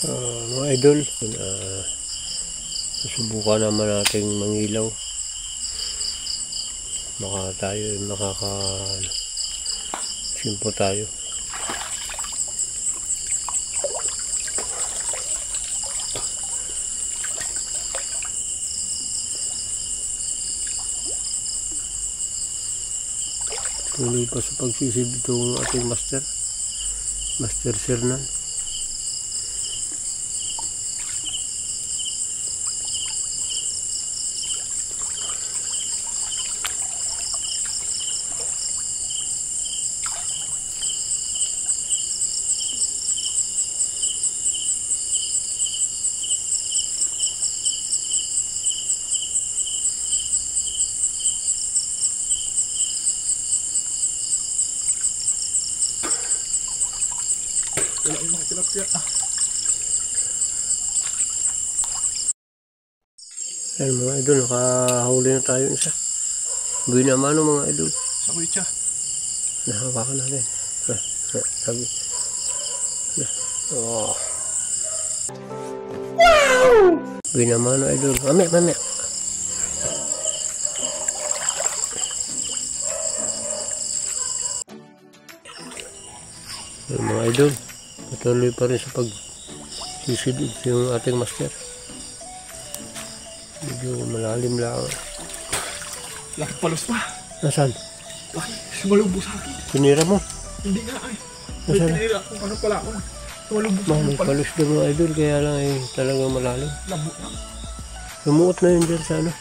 Mga idol, susubukan naman nating mangilaw. Baka tayo makaka-simpo tayo. Tuloy pa sa pagsisid itong ating Master Sernan. Wala yung mga tilapia. Ayan mga idol, nakahuli na tayo isa. Buhay na mano mga idol. Sa kuitsa. Nahawakan natin. Sabi. Oh. Buhay na mano idol. Mamaya. Ayan mga idol, patuloy pa rin sa pagsisid yung ating Master. Medyo malalim lang. Laki palos pa. Nasaan? Laki. Sumalubog sa akin. Sinira mo? Hindi nga ay. May Nasaan? tinira kung ano pala ako. Sumalubog sa May akin pala. palos doon mga idol, kaya lang ay talagang malalim. Labo na. Lumuot na yun dyan sa ano.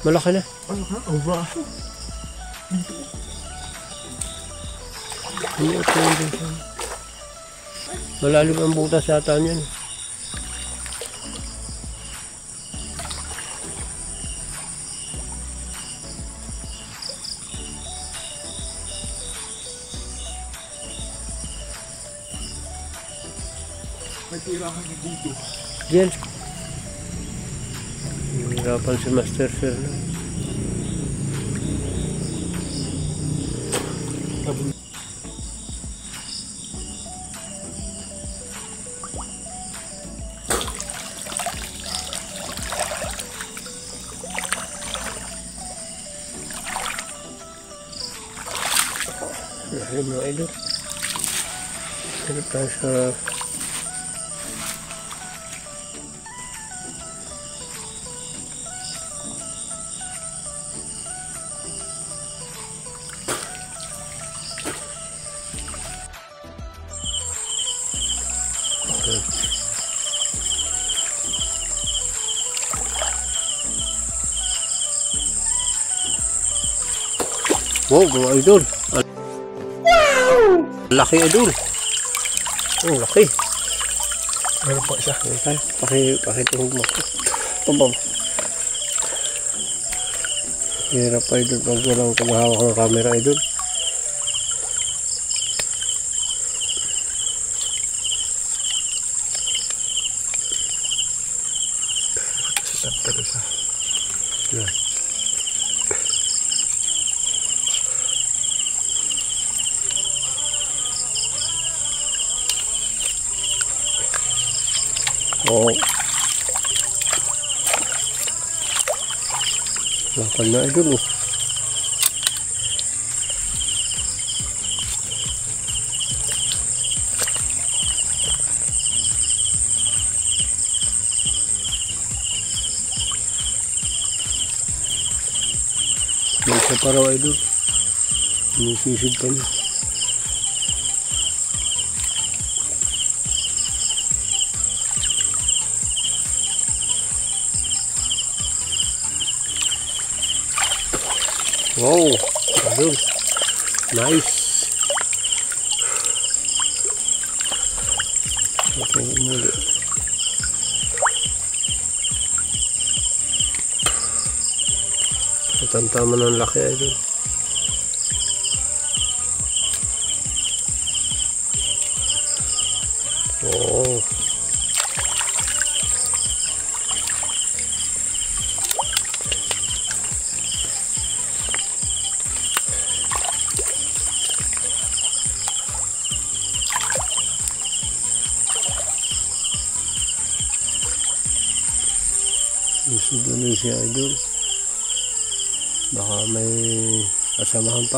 Malaki na. Ano ka? Ang braso. Dito. Lumuot na yun dyan sa ano. Malalim ang butas yata niyan. May tirahan ng buto. Diyan. Hirapan si Master Sernan. Lalim mga idol. Hanap tayo sa wow, mga idol. Laki idol. Oh, laki. Meron pa isa. Pakituhog mo. Pabam. Hirap pa idol pag walang paghahawak ng camera idol. Sasap ka sa. Yan. Oo. Lakal na idol oh. May isa pa raw idol. Sinisisid pa niya. Wow, idol. Nice. Okay, muli. Tantama ng laki idol. Oh. Indonesia idol. Baka may kasamahan pa.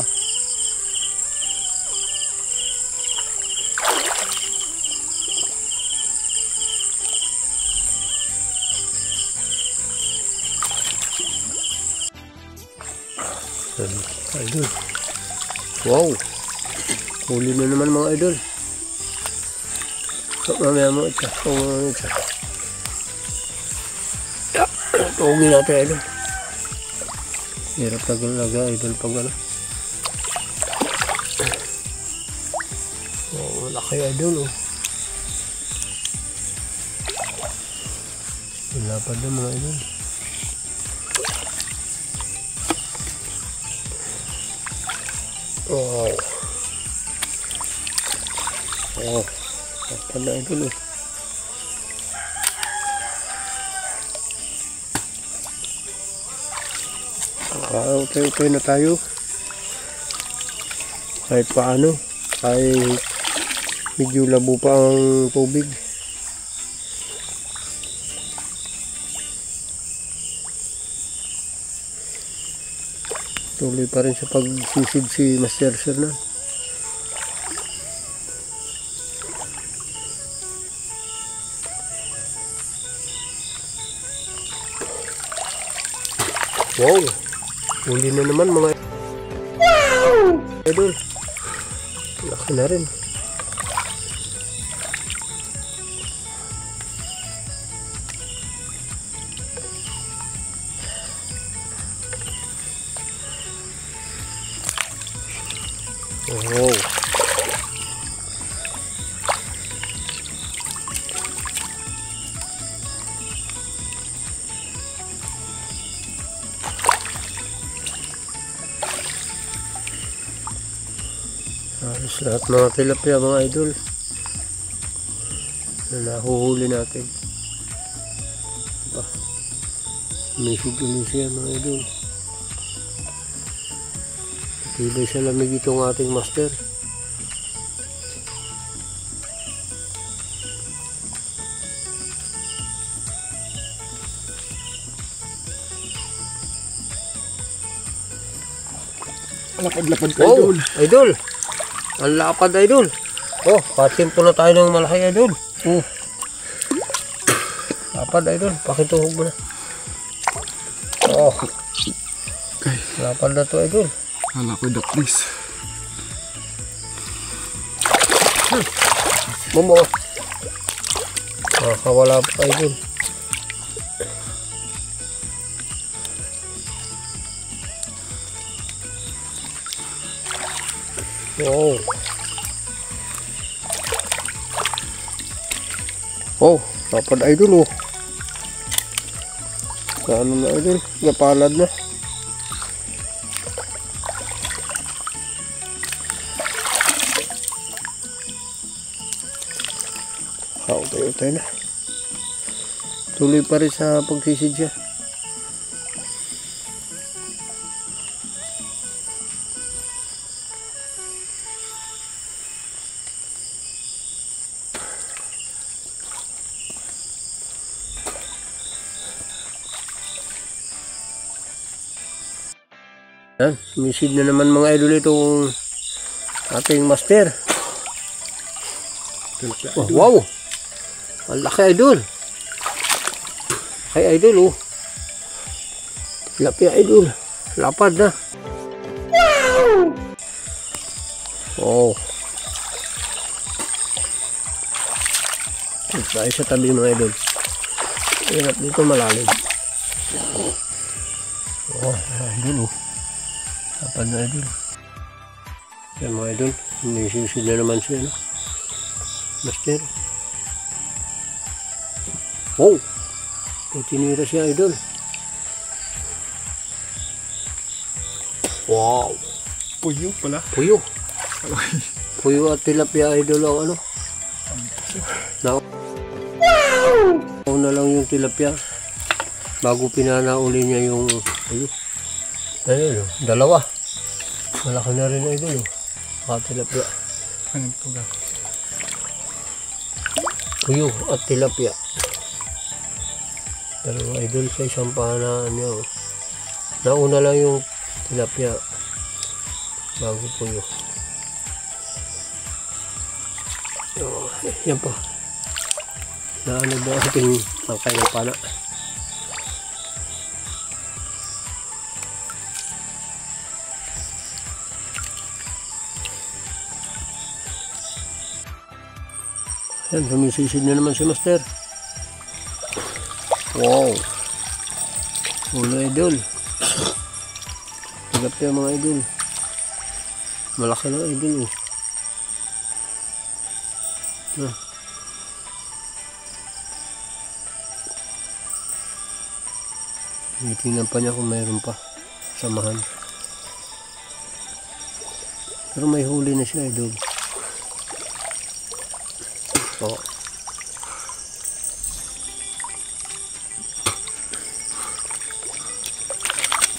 Idol. Wow. Huli na naman mga idol. So, mamaya mo ito. Tuugin natin idol. Hirap talaga idol pag ano. Oh, laki idol oh. Lapad na mga idol. Wow. Oh, lapad na idol oh. Okay na tayo kahit paano, kahit medyo labo pa ang tubig. Tuloy pa rin sa pagsisid si Master Sir na. Wow, huli na naman mga idol. Laki na rin. Oh. Halos lahat mga tilapia mga idol na nahuhuli natin. Misig ulit siya mga idol. Tibay sa lamig itong ating master. Lapad-lapad ka Oh, idol. idol. Ang lapad idol. Oh, pasimpo na tayo ng malaki idol. Lapad idol, pakituhog mo na. Oh. Okay. Lapad na to idol. Hala ko daklis. Momo. Nakawala pa idol. Oh. Oh, lapad idol oh. Ano na idol? Napalad na. Utay na. Tuloy pa rin sa pagsisid siya. Sumisid na naman mga idol itong ating master. Oh, wow! Ang laki idol. Ay idol oh. Lapi idol. Lapad na. Oh. Tayo sa tabi mga idol. Hirap dito malalim. Oh, idol oh. Lapad na idol. Yan mga idol. Nisisid na naman siya no? Master. Wow! Tinira siya idol. Wow! Puyo pala. Puyo. Puyo at tilapia idol ang ano. Wow! Na lang yung tilapia. Bago pinanauli niya yung puyo. Ayun, dalawa. Malaki na rin idol. Tilapia. Anong tuga? Puyo at tilapia. Dalawa idol sa isang panaan nyo. Nauna lang yung tilapia bago po yun. Oh, yan po. Naano ba ating tangkay ng pana. Yan, sumisisid na naman si Master. Wow. Ulo idol. Tilapia mga idol. Malaki na idol. Tingnan pa niya kung mayroon pa samahan. Pero may huli na siya idol. Oh.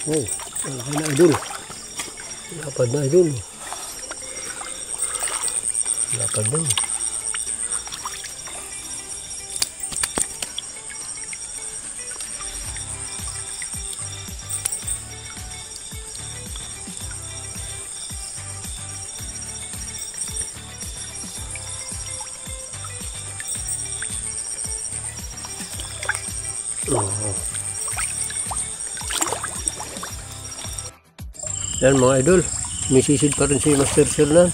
Oh, malaki na idol. Lapad na idol. Lapad na. Oh. Yan mga idol, may sisid pa rin si Master Shernan.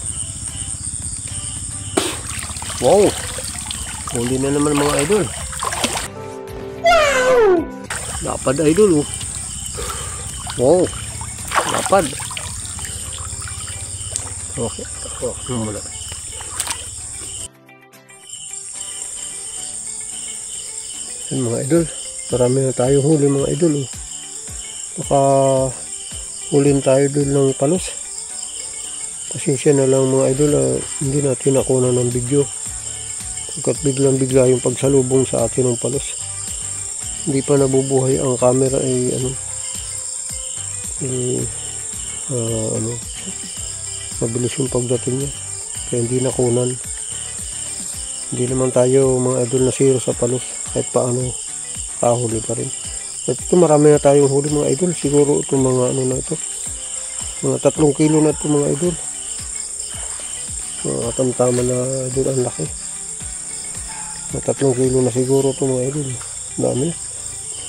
Wow, huli na naman mga idol. Lapad idol. Wow, lapad. Okay, muna. Yan mga idol, marami na tayong huli mga idol. Baka hulin tayo doon ng palos. Pasensya na lang mga idol, hindi natin nakuha ng video. Pagkat biglang-bigla yung pagsalubong sa atin ng palos. Hindi pa nabubuhay ang camera ay mabilis yung pagdating niya. Kaya hindi nakunan. Hindi naman tayo mga idol na zero sa palos. Kahit paano kahuli pa rin. At ito marami na tayong huli mga idol. Siguro itong mga na ito. Mga 3 kilo na ito mga idol. Mga tamtama na idol ang laki. Mga 3 kilo na siguro ito mga idol. Dami na.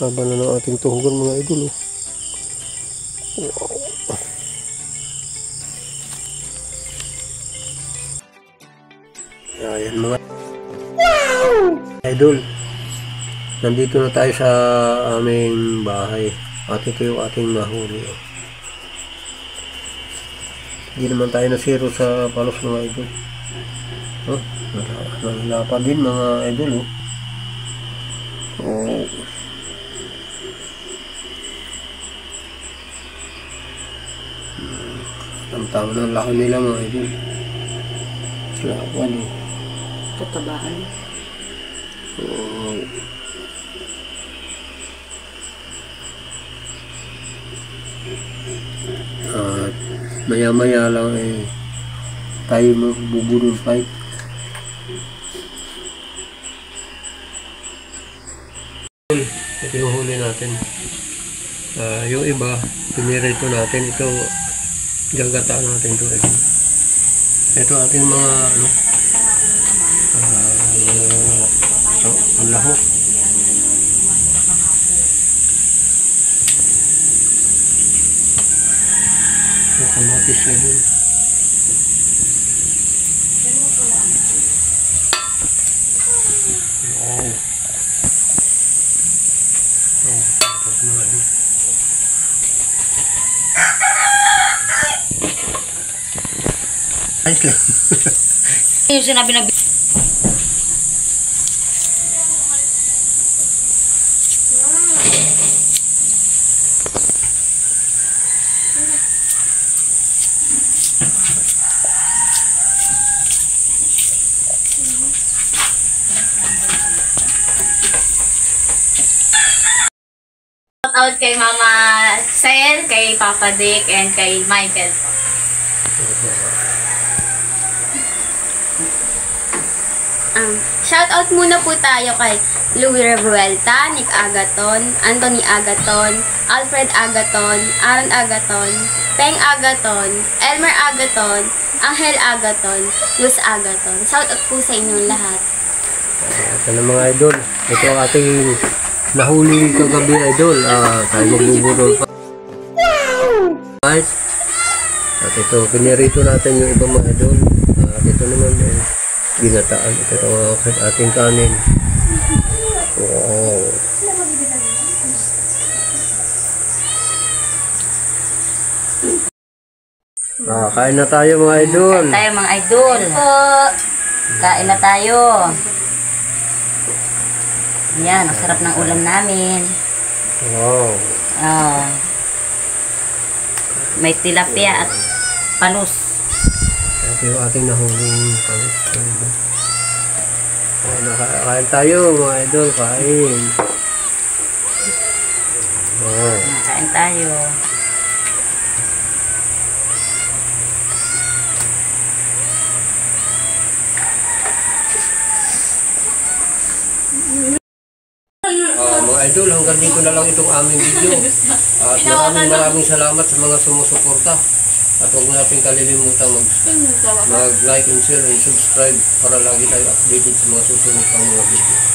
Haba na ng ating tuhugan mga idol. Wow. Ayan mga idol. Nandito na tayo sa aming bahay. At ito yung ating nahuli. Hindi naman tayo na zero sa palos mga idol. Nalapa din mga idol. Oh. Tama na ang laki nila mga idol. Lawan. Tatabaan. Oh. At maya-maya lang tayo magbubulong fight. Ito yung huli natin. Yung iba, pinirito natin. Ito, gagataan natin ito. Ito ating mga lahok. Kamatis na yun. Wow. Ayos lang. Yung sinabi na out kay Mama Sel, kay Papa Dick, and kay Michael po. Shoutout muna po tayo kay Louie Revuelta, Nick Agaton, Anthony Agaton, Alfred Agaton, Aaron Agaton, Peng Agaton, Elmer Agaton, Angel Agaton, Luz Agaton. Shoutout po sa inyong lahat. Ito na mga idol. Ito ang ating nahuli kagabi idol. Tayo magbubudol pa. Guys. At ito, pinirito natin yung ibang mga idol. At ito naman ginataan. Ito ang ating kanin. Wow. Kain na tayo mga idol. Kain tayo mga idol. Kain na tayo. Yan, ang sarap ng ulam namin. Wow. Oh. May tilapia at panos. Ito yung ating nahuling panos. Kain tayo mga idol. Kain. Wow. Kain tayo. Mga idol, hanggang dito na lang itong aming video. At maraming salamat sa mga sumusuporta. At huwag natin kalilimutan mag-like and share and subscribe para lagi tayo updated sa mga susunod pang mga video.